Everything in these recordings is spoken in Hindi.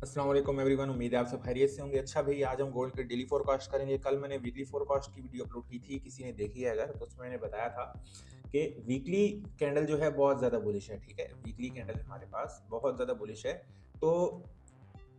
अस्सलाम वालेकुम एवरीवन, उम्मीद है आप सब खैरियत से होंगे। अच्छा भाई, आज हम गोल्ड के डेली फोरकास्ट करेंगे। कल मैंने वीकली फोरकास्ट की वीडियो अपलोड की थी, किसी ने देखी है अगर, तो उसमें मैंने बताया था कि वीकली कैंडल जो है बहुत ज़्यादा बुलिश है। ठीक है, वीकली कैंडल हमारे पास बहुत ज़्यादा बुलिश है। तो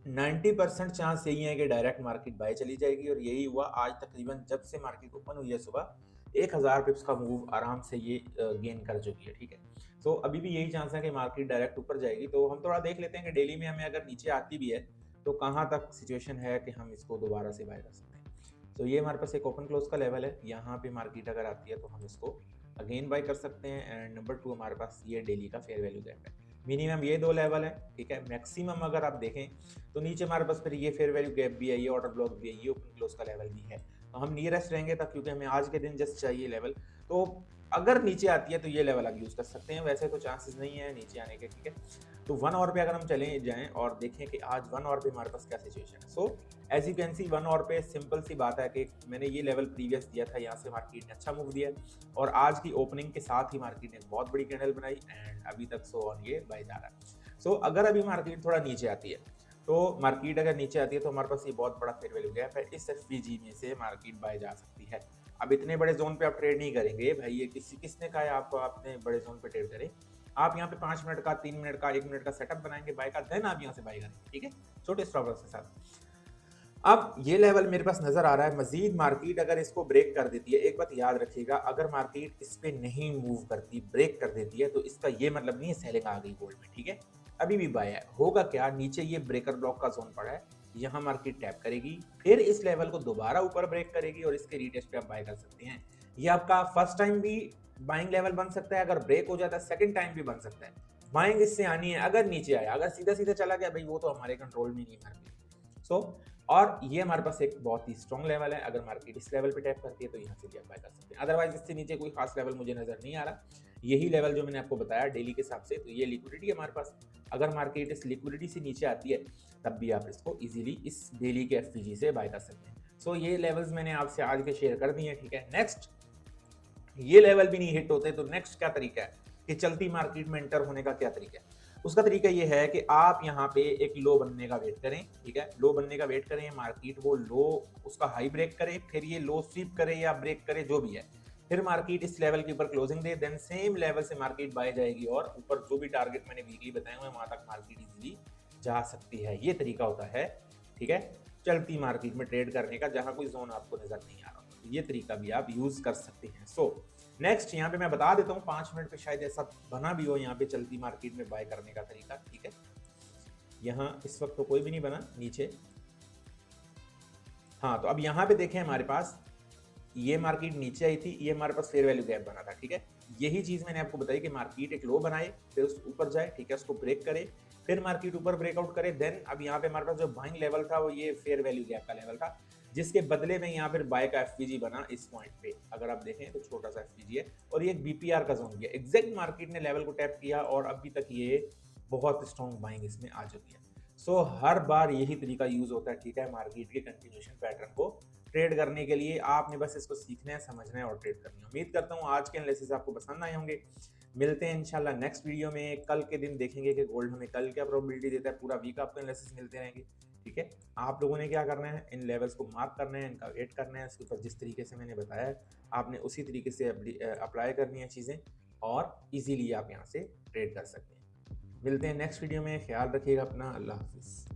90% चांस यही है कि डायरेक्ट मार्केट बाय चली जाएगी, और यही हुआ आज। तकरीबन जब से मार्केट ओपन हुई है सुबह, 1000 पिप्स का मूव आराम से ये गेन कर चुकी है। ठीक है, तो अभी भी यही चांस है कि मार्केट डायरेक्ट ऊपर जाएगी। तो हम थोड़ा देख लेते हैं कि डेली में हमें अगर नीचे आती भी है तो कहाँ तक सिचुएशन है कि हम इसको दोबारा से बाय कर सकते हैं। तो ये हमारे पास एक ओपन क्लोज का लेवल है, यहाँ पे मार्केट अगर आती है तो हम इसको अगेन बाय कर सकते हैं। एंड नंबर 2 हमारे पास ये डेली का फेयर वैल्यू गैप है। मिनिमम ये 2 लेवल है। ठीक है, मैक्सिमम अगर आप देखें तो नीचे हमारे पास फिर ये फेयर वैल्यू गैप भी है, ये ऑर्डर ब्लॉक भी है, ये ओपन क्लोज का लेवल भी है। तो हम नियरेस्ट रहेंगे तक, क्योंकि हमें आज के दिन जस्ट चाहिए लेवल। तो अगर नीचे आती है तो ये लेवल आप यूज कर सकते हैं, वैसे तो चांसेस नहीं है नीचे आने के। ठीक है, तो 1 आवर पे अगर हम चले जाएं और देखें कि आज 1 आवर पे हमारे पास क्या सिचुएशन है। So as you can see 1 hour पे सिंपल सी बात है कि मैंने ये लेवल प्रीवियस दिया था, यहाँ से मार्केट ने अच्छा मूव दिया है, और आज की ओपनिंग के साथ ही मार्केट ने बहुत बड़ी कैंडल बनाई एंड अभी तक सो ऑन ये बाय जा रहा है। सो अगर अभी मार्केट थोड़ा नीचे आती है, तो मार्केट अगर नीचे आती है तो हमारे पास ये बहुत बड़ा फेयर वैल्यू गैप है, इस एफवीजी में से मार्केट बाय जा सकती है। अब इतने बड़े जोन पे आप ट्रेड नहीं करेंगे भाई, ये किसने कहा है आपको आपने बड़े जोन पे ट्रेड करें। आप यहाँ पे 5 मिनट का, 3 मिनट का, 1 मिनट का सेटअप बनाएंगे बाय का, देन आप यहाँ से बाय करेंगे। ठीक है, छोटे स्टॉप लॉस के साथ। अब ये लेवल मेरे पास नजर आ रहा है, मजीद मार्केट अगर इसको ब्रेक कर देती है, एक बात याद रखिएगा, अगर मार्केट इस पे नहीं मूव करती, ब्रेक कर देती है, तो इसका ये मतलब नहीं है सेलिंग आ गई गोल्ड में। ठीक है, अभी भी बाय है। होगा क्या, नीचे ये ब्रेकर ब्लॉक का जोन पड़ा है, यहाँ मार्केट टैप करेगी, फिर इस लेवल को दोबारा ऊपर ब्रेक करेगी और इसके रीटेस्ट पे आप बाय कर सकते हैं। ये आपका फर्स्ट टाइम भी बाइंग लेवल बन सकता है, अगर ब्रेक हो जाता है सेकंड टाइम भी बन सकता है। बाइंग इससे आनी है अगर नीचे आया, अगर सीधा सीधा चला गया भाई, वो तो हमारे कंट्रोल में नहीं मार्केट। सो और ये हमारे पास एक बहुत ही स्ट्रॉन्ग लेवल है, अगर मार्केट इस लेवल पे टैप करती है तो यहाँ से भी आप बाय कर सकते हैं। अदरवाइज इससे नीचे कोई खास लेवल मुझे नजर नहीं आ रहा। यही लेवल जो मैंने आपको बताया डेली के हिसाब से, तो ये लिक्विडिटी है हमारे पास। अगर मार्केट इस लिक्विडिटी से नीचे आती है तब भी आप इसको इजीली इस डेली के एफपीजी से बाय कर सकते हैं। सो ये लेवल्स मैंने आपसे आज के शेयर कर दिए हैं। ठीक है, नेक्स्ट ये लेवल भी नहीं हिट होते तो नेक्स्ट क्या तरीका है कि चलती मार्केट में एंटर होने का क्या तरीका है। उसका तरीका ये है कि आप यहाँ पे एक लो बनने का वेट करें। ठीक है, लो बनने का वेट करें, मार्केट वो लो उसका हाई ब्रेक करे, फिर ये लो स्वीप करे या ब्रेक करे जो भी है, फिर मार्केट इस लेवल के ऊपर क्लोजिंग दे, देन सेम लेवल से मार्केट बाय जाएगी और ऊपर जो भी टारगेट मैंने वीकली बताए हुए वहां तक मार्केट इजीली जा सकती है। ये तरीका होता है, ठीक है, चलती मार्केट में ट्रेड करने का, जहां कोई जोन आपको नजर नहीं आ रहा। ये तरीका भी आप यूज कर सकते हैं। सो नेक्स्ट यहाँ पे मैं बता देता हूँ, 5 मिनट पे शायद ऐसा बना भी हो यहाँ पे चलती मार्केट में बाय करने का तरीका। ठीक है, यहाँ इस वक्त तो कोई भी नहीं बना नीचे। हाँ, तो अब यहाँ पे देखें हमारे पास ये मार्केट नीचे आई थी, ये हमारे पास फेयर वैल्यू गैप बना था। ठीक है, यही चीज मैंने आपको बताई कि मार्केट एक लो बनाए, फिर उस ऊपर जाए, ठीक है, उसको ब्रेक करे, फिर मार्केट ऊपर ब्रेकआउट करे, देन अब यहाँ पे हमारे पास जो बाइंग लेवल था वो ये फेयर वैल्यू गैप का लेवल था, जिसके बदले में यहाँ पर बाय का एफपीजी बना इस पॉइंट पे। अगर आप देखें तो छोटा सा एफपीजी है और ये एक बीपीआर का जोन भी है। एग्जैक्ट मार्केट ने लेवल को टैप किया और अभी तक ये बहुत स्ट्रॉन्ग बाइंग इसमें आ चुकी है। सो हर बार यही तरीका यूज होता है। ठीक है, मार्केट के कंटिन्यूशन पैटर्न को ट्रेड करने के लिए आपने बस इसको सीखना है, समझना है और ट्रेड करनी है। उम्मीद करता हूँ आज के एनालिसिस आपको पसंद आए होंगे। मिलते हैं इंशाल्लाह नेक्स्ट वीडियो में। कल के दिन देखेंगे कि गोल्ड हमें कल क्या प्रोबेबिलिटी देता है, पूरा वीक आपको एनालिसिस मिलते रहेंगे। ठीक है, आप लोगों ने क्या करना है, इन लेवल्स को मार्क करना है, इनका वेट करना है, इसके ऊपर जिस तरीके से मैंने बताया है आपने उसी तरीके से अप्लाई करनी है चीज़ें, और इजीली आप यहाँ से ट्रेड कर सकते हैं। मिलते हैं नेक्स्ट वीडियो में, ख्याल रखिएगा अपना, अल्लाह हाफिज़।